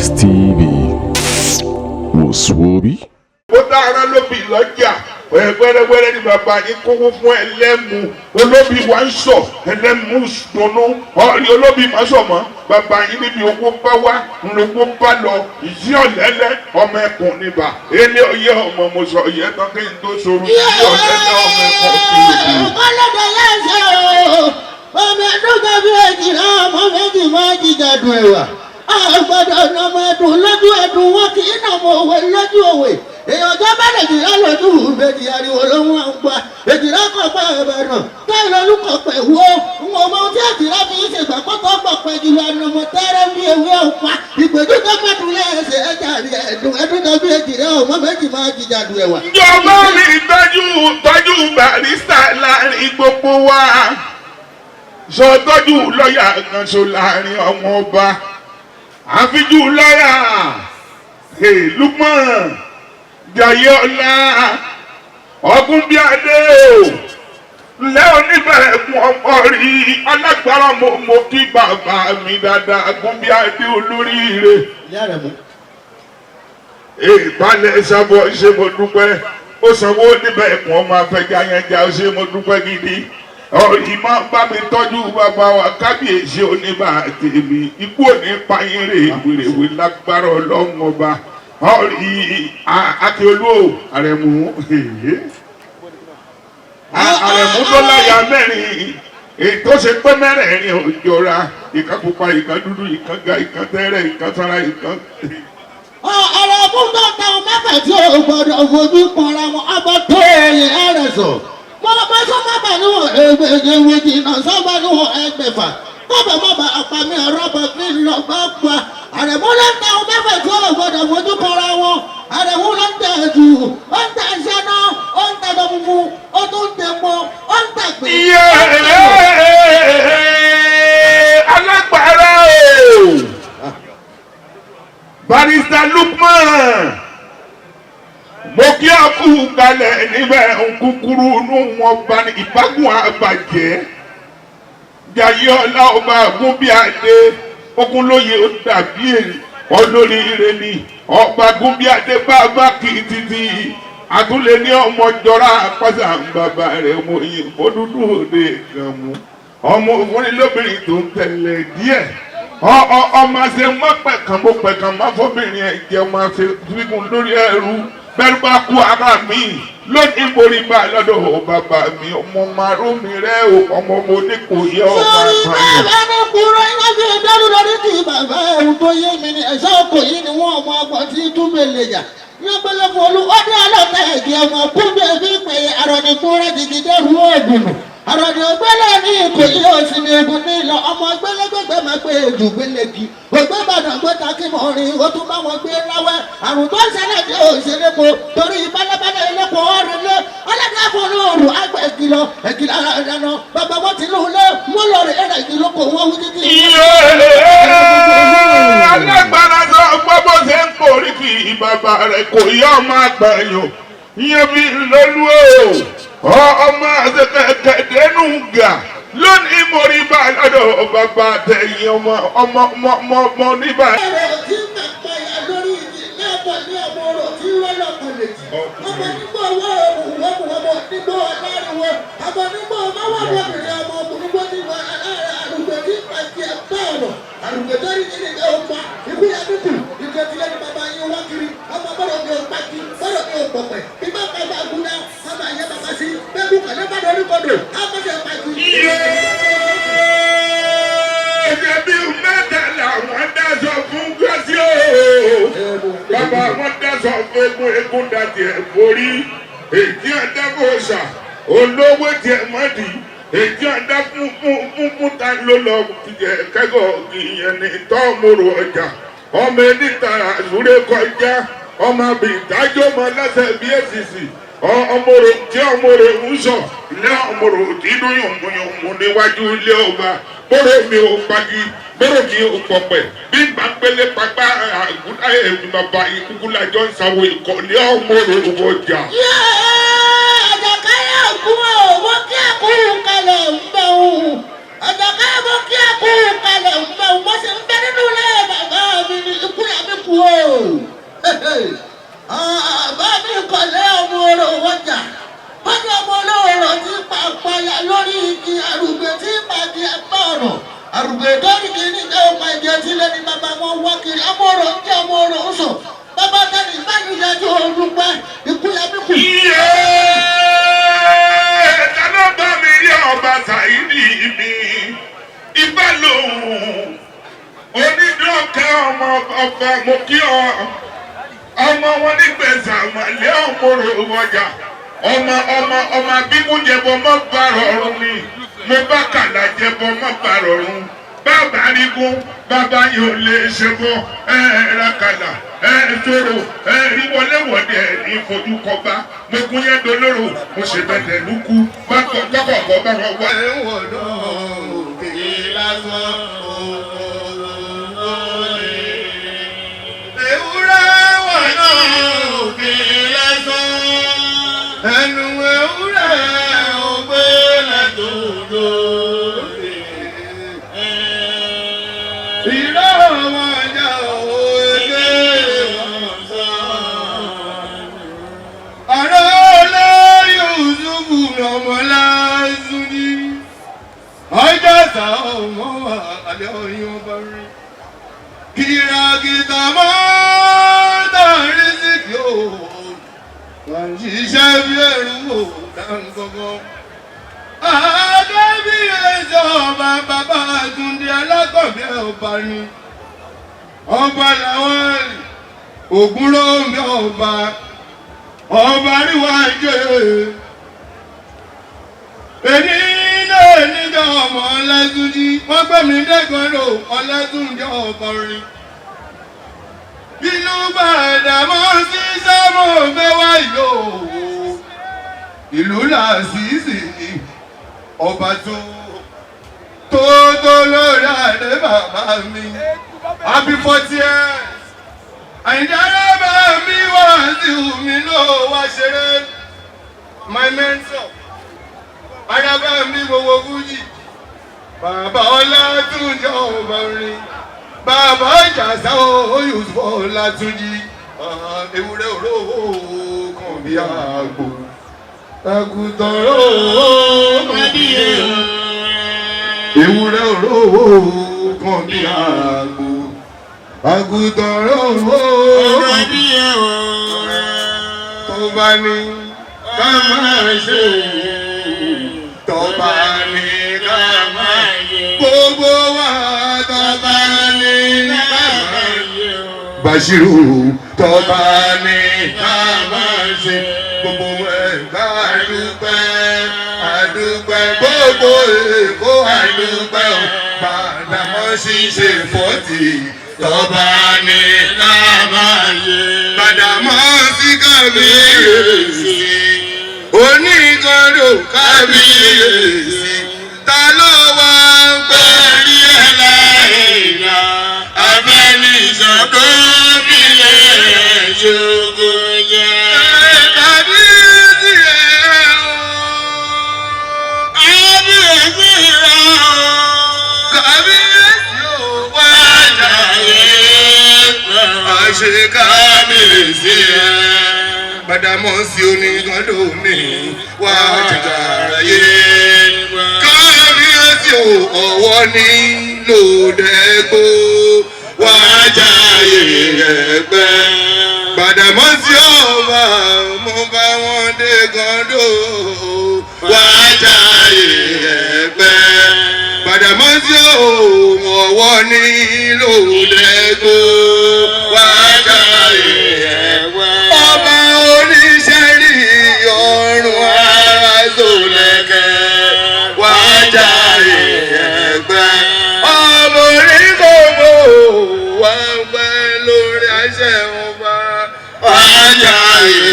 Nice TV. Woswobi. Ó dára lóbi lọ́jà wẹ́rẹ́wẹ́rẹ́ ní bàbá yín kówó fún ẹlẹ́mu olóbi wá ń sọ ẹlẹ́mu dùnú ọ̀rí olóbi má sọ mọ́ bàbá yín níbi owó bá wá ńlọ́gbó bá lọ ìyí ọ̀lẹ́lẹ́ ọmọ ẹkùn níbà ilé ọyẹ ọmọ mo sọ ìyẹn tán kí n tó sọ̀rọ̀ ìyí ọ̀lẹ́lẹ́ ọmọ ẹkùn kìlọ̀. ọlọ́dọ̀ lẹ́sẹ̀ ọmọ ẹ̀dùn tàbí èjìlá ọmọ méjì máa jíjà dùn ẹ̀wà àgbàdo ọmọ ẹ̀dùn lójú ẹ̀dùn wọn kì í nà mọ òwe lójú òwe èèyàn tó bá lè jìyà lójú méjì ariwo ló ń wọ́n gbà èjìlá kọ̀ pé ẹ̀bẹ̀ náà táyì lọ́lùkọ̀ pẹ̀ wó ń wọ́n mọ tí èjìlá fi ń ṣègbà pọ́tọ́ pọ̀ pẹ̀ jùlọ ànàmọ́ tẹ́rẹ́ bí ewé ọ̀pá ìgbèjú tó pẹ̀tù lẹ́sẹ̀ ẹ̀jà ẹ̀dùn tó bí èjìlá ọmọ méjì máa jíjà dùn ẹ̀wà. ìjọba mi tọ́jú barista láàrin gbogbo wa sọ tọ́jú lọ́ọ̀yà kan so láàrin ọmọ ọba àfijú lọ́yà Lukman Jayọ̀lá Ògúnbíadé lẹ́ oníbẹ̀rẹ̀kùn ọmọ rí alágbára mo kí bàbá mi dáadáa Ògúnbíadé olóríire ìbálẹ̀ sábọ̀ ṣe mo dúpẹ́ ó sanwó oníbẹ̀rẹ̀kùn ọmọ afẹ́jà yẹn já ṣe mo dúpẹ́ gidi ọ̀rì máa bá mi tọ́jú bàbá wa kábíyèsí oníbà tèmi ikú òní payín rèwerèwe lágbára ọlọ́run ọba ọ̀rì akíolú àrẹ̀mú àrẹ̀mú tó láyà mẹ́rin ètò ṣe pé mẹ́rẹ̀ẹ̀rin òjòra ìkan pupa ìkan dúdú ìkan ga ìkan tẹ́rẹ̀ ìkan sanra ìkan. ọ̀rọ̀ fún dọ́kítà mẹ́fẹ̀ẹ́ tí o gbọ́dọ̀ fojú kanra wọn abọ́ tó ẹ̀yìn ẹ̀rẹ̀ sọ. Mọ̀lọ́pẹ́ sọ́mọ́ bà níwọ̀n ẹgbẹ̀rún jìnnà sọ́mọ́ níwọ̀n ẹgbẹ̀fà. Kọ́bẹ̀ mọ́ bá àpamí ọ̀rọ̀ bọ̀ fi lọ bá pa. Àrẹ̀mú ló ń ta ohun mẹ́fẹ̀ẹ́ tí ó gbọ́dọ̀ fojú kanra wọn. Àrẹ̀mú ló ń tẹ̀ jù. Ó ń tẹ̀ ṣáná, ó ń tẹ̀ dọ̀mùmù, ó tún ń tẹ̀ mọ́, ó ń tẹ̀ gbé. Alágbára o! Barista Lukman mo kí a kú kalẹ̀ níbẹ̀ nkúkúrú inú wọn bá ní ìbágun àbàjẹ́ Jayọ̀lá ọba Ògúnbíadé Ògúnlóye ó dàbí èrè olóríire ni ọba Ògúnbíadé bàbá kì í títí àtúnlé ní ọmọ jọra pàṣẹ bàbá rẹ̀ ọmọ òyìnbó dúdú òde kan mú ọmọ òfúnni lóbìnrin tó ń tẹ̀lé díẹ̀ ọmọ àṣẹ mọ́pẹ̀kan mọ́pẹ̀kan máfọ́bìnrin ẹ̀jẹ̀ ọmọ àṣẹ fígun lórí ẹrú bẹ́ẹ̀ bá kú ara mi lónìí borí bá lọ́dọ̀ bàbá mi ọmọ márùn mi rẹ̀ o ọmọ mo ní kò yẹ ọmọ àgbáyé. sọ́ọ́rí bàbá mi kúrò iná fi dárú lórí kí bàbá ẹ̀rù tó yé mi ní ẹ̀ṣọ́ òkò yìí ni wọ́n ọmọ ọgbọ̀n tí túnbẹ̀ lè yà ní ọgbẹ́lẹ́ fún olú ọdún ọlọ́tà ẹ̀jẹ̀ ọmọ kúndé fi pè é àrọ̀nìkúnrẹ́ jìgì dẹ́rù ọ̀gùn àròdì ògbélé ní ìkòyí òsì ní egun ní ìlọ ọmọ gbélégbègbè máa gbé èjù gbélégi ògbé ìbàdàn gbé takí mọ̀ rí o tún bá wọn gbé láwẹ́ àrùn tó ń ṣẹlẹ̀ tí ò ṣe lépo torí bálẹ́bálẹ́ ilépo ọ̀rìn lé ọlọ́dún fún òòrùn àgbẹ̀ ìkìlọ̀ ìkìlọ̀ ìdáná bàbá wọn ti lóun lé wọn lọ rí ẹ̀rẹ̀ ìkìlọ̀ kò wọ́n wú títí. alágbára sọ gbogbo ṣe ń kórì kí bàbá rẹ̀ kò yọ ọmọ àgbàyàn ìyẹn bí lọ́lú o ọmọ àṣekẹ̀kẹ̀dẹ́nu gà lónìí mo rí bá lọ́dọ̀ bàbá tẹ̀yìn ọmọ níbà. ọ̀rọ̀ tí màpá yà lórí ìdí mẹ́fà ní ọmọ ọ̀rọ̀ tí wọ́n lọ kọlẹ̀ jì. ọmọ nígbà owó òwúwọ́ ọmọ nígbà aláriwo ọmọ nígbà ọmọ wọ́pọ̀bìnrin ọmọ òkùnúgbò nígbà àrùgbẹ̀ tí pàṣẹ ẹ̀gbẹ́ ọ̀rọ̀ àrùgbẹ̀ tó rí nínú ìgbà ọ̀pá ikú yà dúkù ìgbà tí lẹ́nu bàbá yín wá kiri ọmọ bọ́dọ̀ mi ò pàkí bọ́dọ̀ mi ò pọ̀pẹ̀ ìgbà bàbá àgùnà ọmọ àyẹ bàbá sí bẹ́ẹ̀ni kàlẹ́ bá lórí kọ́dọ̀ àmọ́sẹ̀ pàkí. ẹ̀jẹ̀ bí mẹ́ta làwọn dáṣọ fún gọ́sí o bàbá wọn dáṣọ fún egun dàtí ẹ̀ borí èyí àdàbọ̀ṣà olówó tiẹ̀ mọ́dì èyí àdá fún ta ló lọ kẹ́kọ̀ọ́ ìyẹn ní tọ́mùrù ọjà ọmọ ẹni tààrà àzúré kọjá ọmọ àbìtájọ́ ọmọ lẹ́sẹ̀ bí èsìsì ọmọrò tí ọmọrò ń sọ ilé ọmọrò tí inú yòmùyòmù níwájú ilé ọba bọ́rọ̀ mi ò pagi bọ́rọ̀ mi ò pọ̀pẹ̀ bí gbàgbélé pápá àgùdá ẹ̀mí bàbá ìkúkúlájọ́ ń sáwọ ìkọ̀lé ọmọrò ọjà. Àjàkáyà ògùn owó kí àkúrú kalẹ̀ ń bẹ̀ òun. Àjàkáyà bó kí àkúrú kalẹ̀ ń bẹ̀ òun. Mo sì ń bẹ nínú ilé bàbá mi ní ikú yà mí wo. Bá mi kọ̀lé ọmọ orò wọ́jà. Wọ́n ní ọmọ olóòrò tí pàpàyà lórí igi àrùgbé tí pàdé ẹ̀pọ̀ ọ̀rọ̀. Àrùgbé dọ́rí kì í ní ká ọmọ ìjẹ tí lẹ́ni bàbá wọn wá kiri. Ọmọ orò ń jẹ́ ọmọ orò ń sọ. Bàbá tẹ́lẹ̀ ìbáyìí yájú òòlù pẹ́ ikú ya bí kù. Dáná bá mi rí ọba Sàídì mi. Ibà lòun. Onídọ́kẹ́ ọmọ ọba mo kí ọ. Ọmọ wọn nígbèsè àmàlẹ́ ọmọrò wọjà. Ọmọ bímú jẹbọ mọ́ bá rọrùn ni. Mo bá kàlà jẹbọ mọ́ bá rọrùn. Bàbá rígún bàbá yóò lè ṣe bọ́ rákàlà sọ̀rọ̀ rí wọléwọ̀dẹ ní fojú kọba. Mo kún yẹn dolóró mo ṣe bẹ̀tẹ̀ lúkú bá kọ̀ọ̀kọ̀ bá wọn wá. Ẹ̀wọ̀dọ̀ òkè lásán ewúrẹ́ wọ̀nà òkè lásán ẹnu ewúrẹ́ ògbé lẹ́tọ̀ọ̀dọ̀ ìrọ̀ ọmọdé òde ọ̀sán ọ̀rọ̀ olóyè òṣùbù ọmọlásùnì ọjọ́ sá ọmọ àlẹ́ ọyún ọba rí. Kìràkìtà máa dárí sí kí o wọ́n ṣiṣẹ́ bí ẹ̀rù wò dáńgọ́gọ́. Àdébíyèsí ọba bàbá Túndé Alákọ̀bí ọba ni. Ọba làwọn Ògúnrómi ọba ríwájú. Èmi náà níjọ ọmọ Ọlátúnjí, wọ́n gbé mi dẹ́gbọ́dọ̀ Ọlátúnjí ọkọ rin. Inú Bàdàmọ́ sí sámọ̀ fẹ́ wá yò ó. Ìlú Làṣìṣì ọba tó lórí àdé bàbá mi. Happy 40 years. Àyìndára bá mi wá sí omi ló wá ṣeré. My mentor. Ayaba mi gbogbo Fújì. Bàbá Ọlátúnjí ọba rin. Bàbá Ìjàsá Yusuf Ọlátúnjí. Ewúrẹ́ òróró kan bí àgbò. Àgùntàn òróró kan bí èèyàn. Ewúrẹ́ òróró kan bí àgbò. Àgùntàn òróró kan bí èèyàn. Tó bá ní ká máa ṣe tọ́ba ní ká máa yẹ. Gbogbo wa tọ́ba ní ká máa yẹ. Bàṣírù tọ́ba ní ká máa ṣe. Gbogbo ẹ̀ka àdúpẹ́ gbogbo Èkó àdúpẹ́ o. Bàdàmọ́ ṣíṣe 40 tọ́ba ní ká máa yẹ. Bàdàmọ́ sí kábíyèsí. Onígọ̀dọ̀ kábíyèsí ta ló wá ń pẹ́ rí ẹlẹ́yà abẹ́nisọ̀kọ́ bílẹ̀ ṣogo yẹ. Kábíyèsí ẹ̀ o kábíyèsí ẹ̀ o kábíyèsí ò wá jàyè àṣẹ kábíyèsí ẹ̀. Bàdàmọ́ sí onígọ̀dọ̀ mi wá jàyè. Kábíyèsí ò ọwọ́ ní lòdẹ́gbó wá jàyè ẹgbẹ́. Bàdàmọ́ sí ọba mo bá wọn dé gọ̀dọ̀ wá jàyè ẹgbẹ́. Bàdàmọ́ sí ọwọ́ ní lòdẹ́gbó wá jàyè ẹgbẹ́. Ọba oníṣẹ́rí ọ̀run àzọlẹ̀kẹ̀ wá jàyè ẹgbẹ́. Ọmọ onígbòǹgbò wá pẹ́ lórí àṣẹ ọba wá jàyè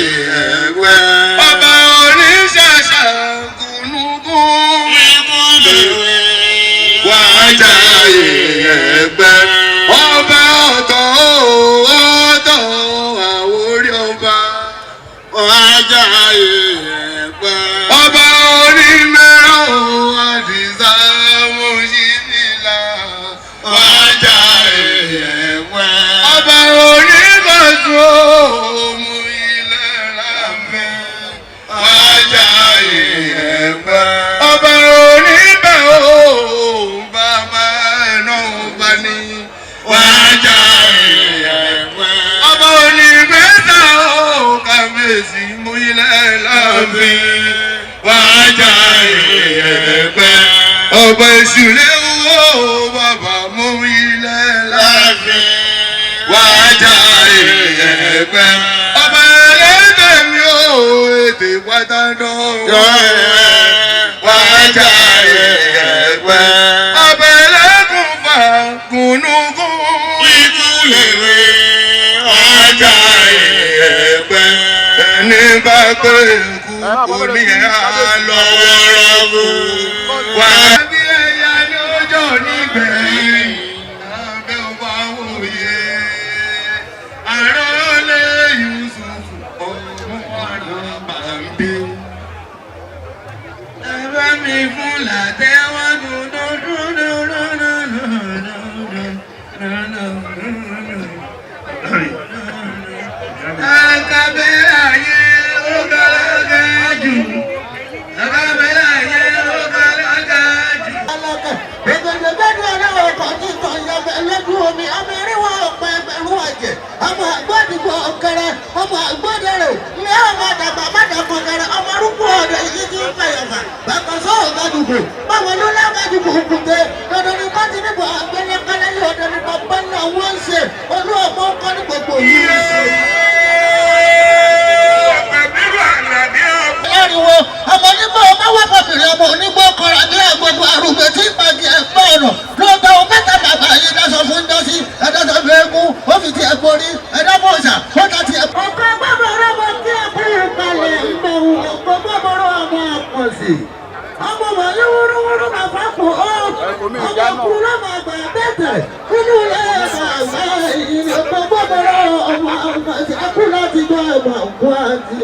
ẹgbẹ́. Ọba oníṣàṣà gúnúgún wá jàyè ẹgbẹ́. Ọba ọ̀tọ̀ àwórí ọba wá jàyè ẹgbẹ́. Ọba onímẹ̀rún Àdìsá Mùṣíbìlà wá jàyè ẹgbẹ́. Ọba oní èṣù léwó bàbá mú ilẹ̀ láàfin wájà ẹgbẹ́ ọba ẹlẹ́dẹ̀ mi ò ètè pátá dán wájà ẹgbẹ́ ọba ẹlẹ́kùn fà gúnúgún ikú lèwe wájà ẹgbẹ́ ẹni bá gbé ikú oní àlọ́wọ́rọ́wọ́ wà bí ẹ̀yà ni ó jọ nígbẹ̀yìn abẹ́ ọba wòye àròlé Yusuf ọmọ àná bàbí. ẹ̀rọ mi fún làtẹ́wọ́ akabẹ́ ayé ó gàlágà jù akabẹ́ ayé ó gàlágà jù. gbẹgbẹgbẹdún ọlọ́wọ́ kan tí tàn yọbẹ lójú omi ọmọ eríwọ̀ ọ̀pẹ ẹgbẹ̀rún ọ̀jẹ̀ ọmọ àgbọ̀dìgbò ọ̀kẹrẹ ọmọ àgbọ̀dẹrẹ ilé ọmọ àdàgbà mádàgbọ̀ kẹrẹ ọmọ arúgbó ọ̀dẹ yìí ti ń fẹ̀yọ̀fà bàkàn sọ̀rọ̀ gàdùgbò báwọn ló lágàdùgbò òkùté dandan ní bá ti níbo àgbẹ̀lẹ̀ kálẹ̀ yóò dandan ní bàbá náà wọ́n ń ṣe olú ọmọ ọkọ ní gbogbo yìí ń ṣe. ariwo ọmọ onígbò ọmọ wà pàpìrì ọmọ onígbò kọra ní agbègbè àrùgbé tí ìpàdé ẹgbẹ́ ọ̀nà lóòótọ́ o mẹ́ta bàbá yìí dáṣọ fún jọ́sí ẹ̀dáṣọ fún eégún ó fi ti ẹ̀kọ́ rí ẹ̀dábọ̀ọ̀sà ó ta ti ẹ̀kọ́. ọkọ gbọ́dọ̀ ọmọ tí ẹ̀kọ́ kalẹ̀ ìgbẹ̀wò ọkọ gbọ́dọ̀ ọmọ àkọsí ọmọ wàlẹ́ wúrúwúrú máa fapò ó ọmọ kú lọ́mọ àgbà bẹ́tẹ̀ nínú ilé bàbá ìrìn ọkọ gbọ́dọ̀ ọmọ àkọsí ẹkú láti gbọ́ ẹ̀mọ̀ òkú àti.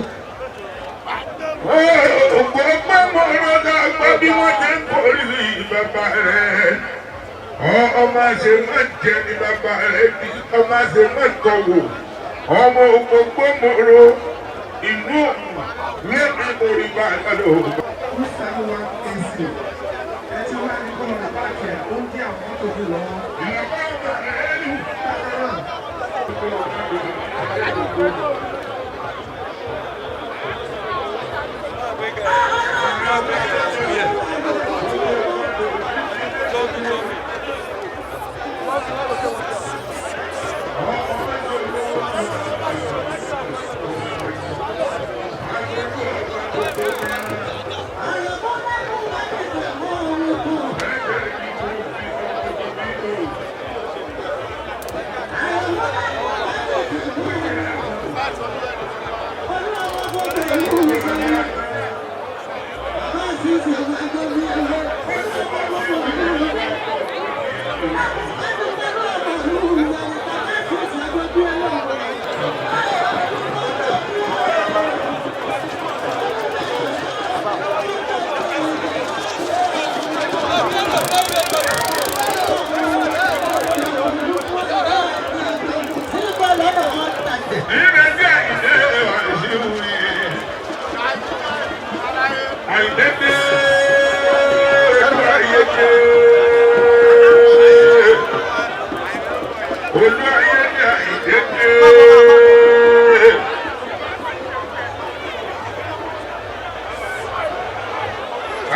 Òkú ọgbẹ́ mọ̀ ọ́nà gbọ́ bí wọ́n ti ń borí bàbá rẹ̀. Ọmọ àṣẹ má jẹ ní bàbá rẹ̀ bí ọmọ àṣẹ má tọ̀wò. Ọmọ òkú gbọ́mọ̀rọ̀ ìlú ní ìborí bá lọ́dọ̀.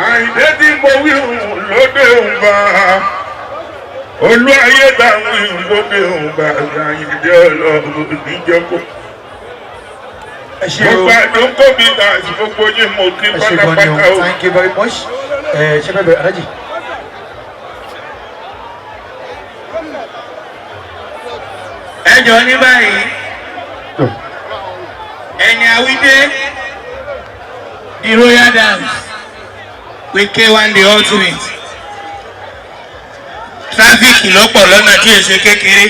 Àyìndé tí mo wí lóde òǹbà olú ayé dáhùn lóde òǹbà Àyìndé ọlọ́run níjẹ́kọ̀. Gbogbo àdókò mi ta gbogbo yín mo kí pátápátá o. Thank you very much. Ṣé bẹ́ẹ̀ bẹ́ẹ̀ Alájì? Ẹ jọ ní báyìí ẹni àwídé the royal dance with K1 the ultimate tráfíkì lọ́pọ̀ lọ́nà tí èsè kékeré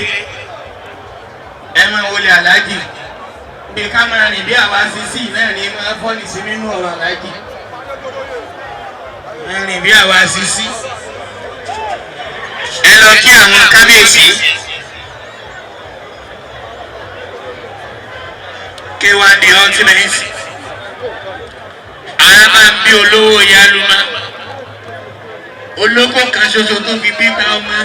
ẹ máa wọlé aláàjì bí ká máa rìn bí àwa sísí náà ní máa fọ́nì sí nínú ọ̀rọ̀ aláàjì rìn bí àwa sísí ẹ lọ kí àwọn kábíyèsí K1 the ultimate àwọn máa ń bí olówó yálùmá olóko kan ṣoṣo tó fi bí ta ọmọ.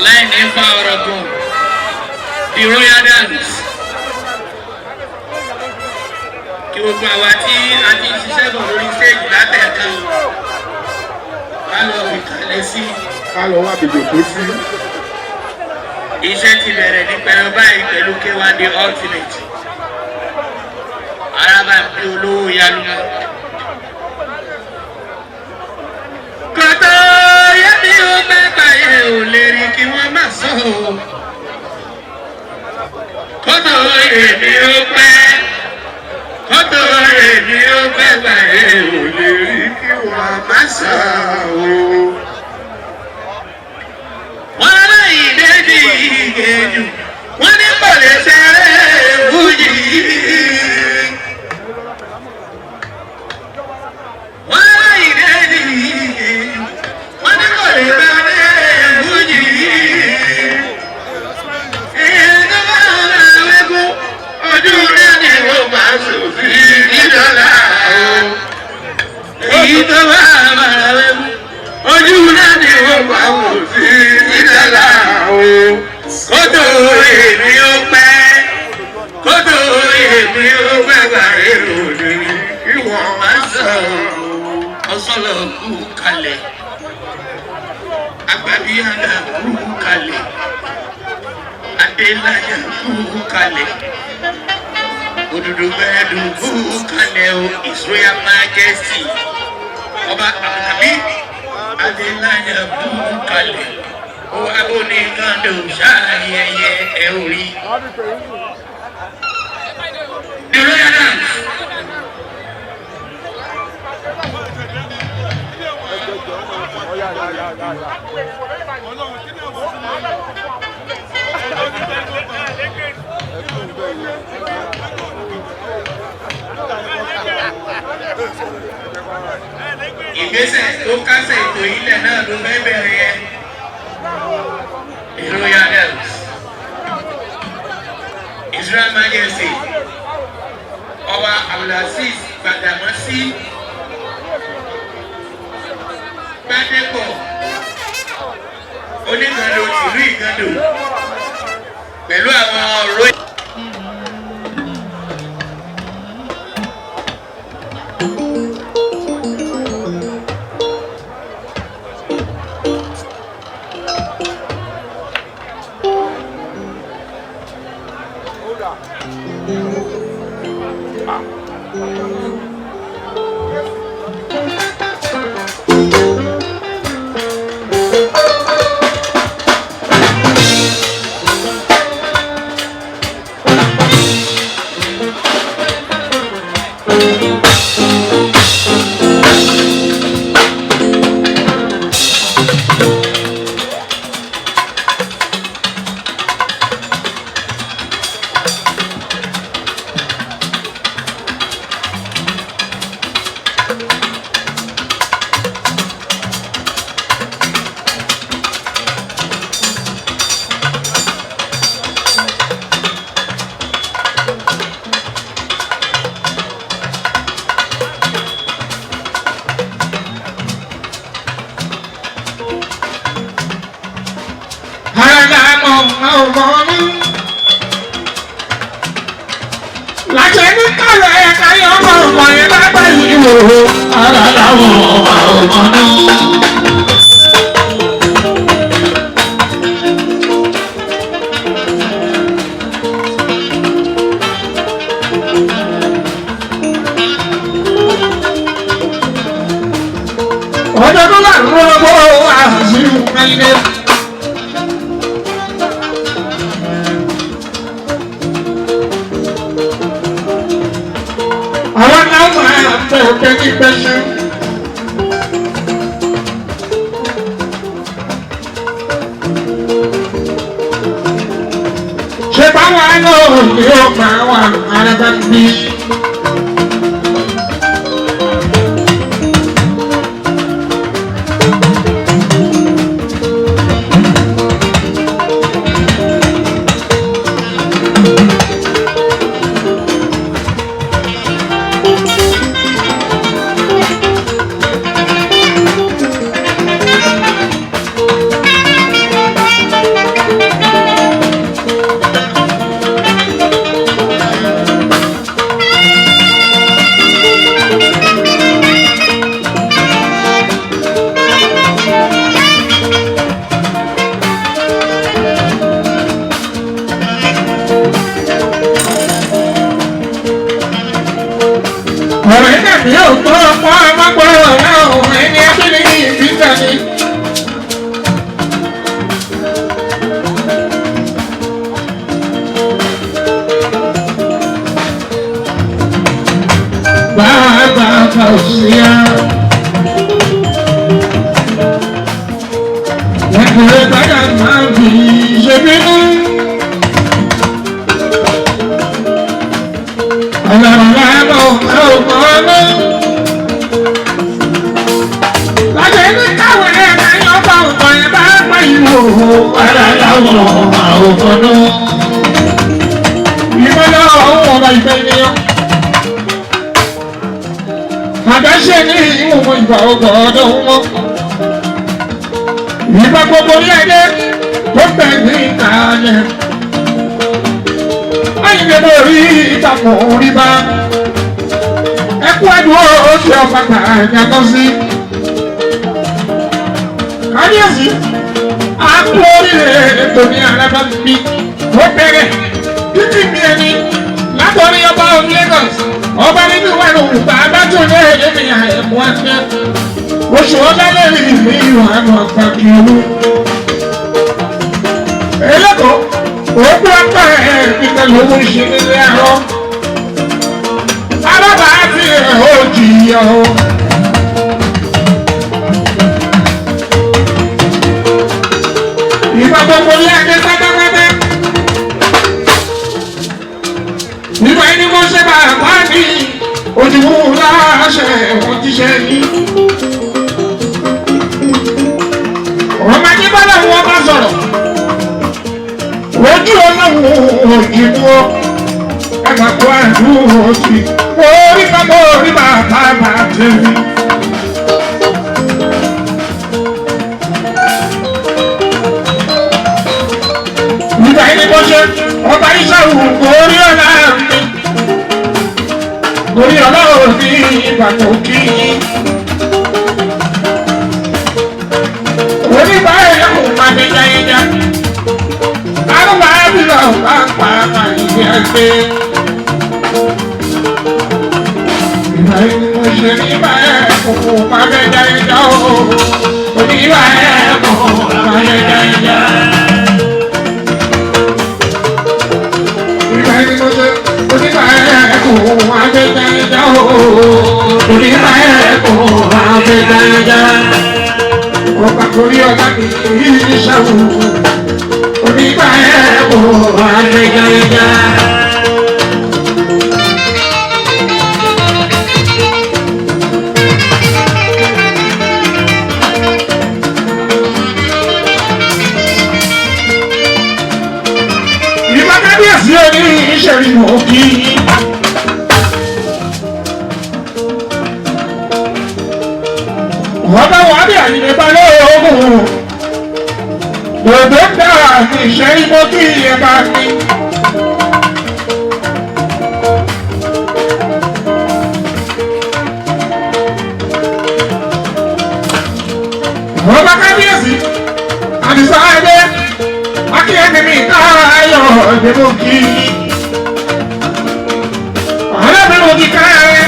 láì ní fa ọ̀rọ̀ gùn the royal dance. Kí gbogbo àwa tí a ti ń ṣiṣẹ́ bọ̀ lórí stage látẹ̀kan ká lọ ìkàlẹ̀ sí. ká lọ wá bèbè kó sí. Iṣẹ́ ti bẹ̀rẹ̀ ní pẹ̀lú báyìí pẹ̀lú K1 the ultimate. Araba ń bí olówó yanu mọ́. Kọ́tọ́ yẹ́ bí ó bẹ́ báyé ò lè rí kí wọ́n má sọ ọ́. Kọ́tọ́ yẹ́ bí ó pẹ́. Kọ́tọ́ yẹ́ bí ó bẹ́ báyé ò lè rí kí wọ́n má sọ ọ́. Wọ́n ráyìn déjì ìgèjù, wọ́n ní kò lè ṣeré fújì. Wọ́n ráyìn déjì ìgèjù, wọ́n ní kò lè ṣeré fújì. Èyí tó bá rà wẹ́gún, ojú rẹ̀ ni wọ́n máa sùn sí nídọ̀lá o. Èyí tó bá rà wẹ́gún, ojú rẹ̀ ni wọ́n máa sùn sí nídọ̀lá o. Kótó èmi ó pẹ́, kótó èmi ó pẹ́ bàrẹ̀ òde kí wọ́n máa sọ. Ọ̀sọ́lọ̀ kú kalẹ̀, Agbábíàdà kú kalẹ̀, Adélájà kú kalẹ̀, Òdòdó Bẹ́ẹ̀dù kú kalẹ̀ o, His Royal Majesty Ọba Àkàbí Adélájà kú kalẹ̀. Ó wá bó ní kàndó ṣáàyẹyẹ ẹ ò rí. The royal dance. Ìgbésẹ̀ tó kásẹ̀ ètò ilẹ̀ náà ló fẹ́ bẹ̀rẹ̀ yẹn. The royal dance. His Royal Majesty Ọba Abdulaziz Gbàdàmọ́sí Gbádépọ̀ Onígàndò tìlú Ìgàndò pẹ̀lú àwọn ọ̀rọ̀. Àdáṣe ní ìwọ̀n ìgbà ọgbà ọdún wọn. Ìgbà gbogbo ní ẹgbẹ́ tó bẹ̀ ní ìkàlẹ̀. Ayílẹ̀ mo rí ìtàkùn orí bá. Ẹkú ẹ̀dùn ó ti ọba kàyàtọ̀ sí. Kábíyèsí, àpò orílẹ̀ ètò ní alábá mi. Ó bẹ̀rẹ̀ títí mi ẹni látọ̀rí ọba of Lagos. Ọba nínú ìwà ìlú bàbá tó lé èmi àìmú ẹgbẹ́. Oṣù ọlọ́lẹ́rì ní ìwà àmọ́ pàkì olú. Ẹlẹ́kọ̀ọ́, òkú apá ẹ̀ nípa lówó ṣe nílé ẹ̀rọ. Alábàá ti ẹ̀ ó jìyà o. Ìgbà gbogbo ní ẹgbẹ́ pátápátá. Nígbà ẹni mo ṣe bàbá mi, òdìwú láṣẹ òjíṣẹ́ yìí. Ọmọ Ajíbọ́lá wọn bá sọ̀rọ̀. Ojú ọlọ́run òjìbú ẹgbàgbọ́ ẹ̀rú òjì. Orí bàbá orí bàbá bàbá tẹ̀lé. Nígbà ẹni mo ṣe ọba ìṣàwù orí ọ̀la mi. Orí ọlọ́run ní ìbàdàn òkì. Onígbà ẹ̀yọ́ máa bẹ jáyéjá. Arúgbó àbílọ̀ bá pa àìsí ẹgbẹ́. Ìgbà ẹni mo ṣe nígbà ẹ̀kọ́ máa bẹ jáyéjá o. Onígbà ẹ̀kọ́ máa bẹ jáyéjá. Ìgbà ẹni mo ṣe onígbà ẹ̀kọ́ máa bẹ jáyéjá o. Onígbà ẹ̀kọ́ máa bẹ jáyéjá. Ọba torí ọ̀la mi ìṣàwù onígbà ẹ̀kọ́ àgbẹ̀gàyẹ̀gà. Ìgbà kábíyèsí oní ìṣẹ̀rí mọ̀ kí. Ọba wà bí àyè balẹ̀ ogun. Òdò dára ní ìṣẹ́ ìmọ̀ kí ẹ bá ní. Ọba kábíyèsí, àdìsá ẹgbẹ́, akíyèmí mi káyọ̀ ìdìbò kí. Ọ̀rẹ́bìnrin òdì káyọ̀.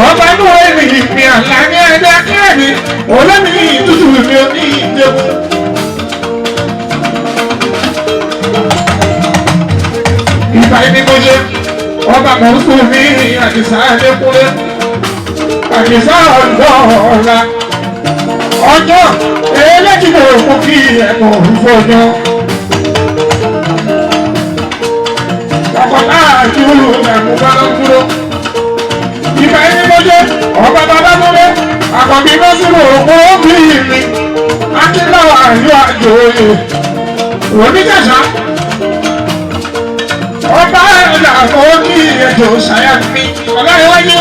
Ọba inú ẹ̀mí ìpín àlá ní ẹgbẹ́ akẹ́rẹ́mí, olómi ìtútù mi ò ní ìjẹun. Ìgbà yìí ni mo ṣe, ọba kan sùn ní Àdìsá Adékúnlé, Àdìsá ọ̀dọ́ ọ̀la. Ọjọ́ eléjìbò mú kí ẹ̀kọ́ fọjọ́. Ọkọ̀ náà ju ẹ̀mú bá lọ kúrò. Ìgbà yìí ni mo ṣe, ọba bàbá tó lé, àkọ́bí bá sínú òkú obìnrin mi. Akínláwà yóò àjò òye. Oníjàṣà. Ọba ẹ̀dá kò kí ẹjọ́ ṣàyà mi. Ọ̀gá ìwájú.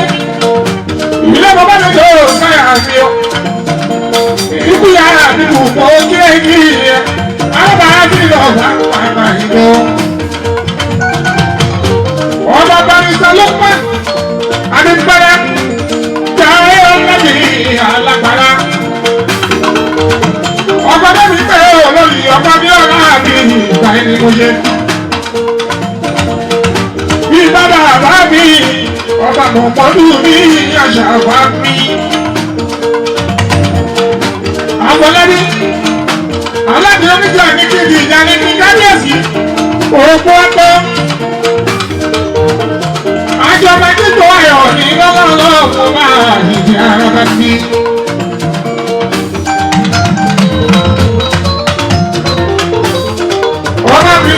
Ilé bàbá mi yóò ṣàyà mi o. Ikú yàrá mi kò mọ kí èyí yẹ. Àwọn bàbá mi lọ bá pàpà ìlú. Ọba barista ló pẹ́. Adébẹ́rẹ́ jàre ọlọ́bì alágbára. Ọba bẹ́ẹ̀ni pé olórí ọba bí ọ̀rá mi ìgbà ẹni mo ṣe. Bí bàbá bá mi, ọba mọ̀ pọ̀lú mi àṣà wá mi. Àfọlẹ́bí, aláàbí oníjà ní kejì ìjà ní kí kábíyèsí, òkú ọ̀pọ̀. Àjọba títọ́ ayọ̀ ní lọ́lọ́lọ́ fún máa ìdí ara bá ti. Ọba mi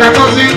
lẹ́tọ́ sí.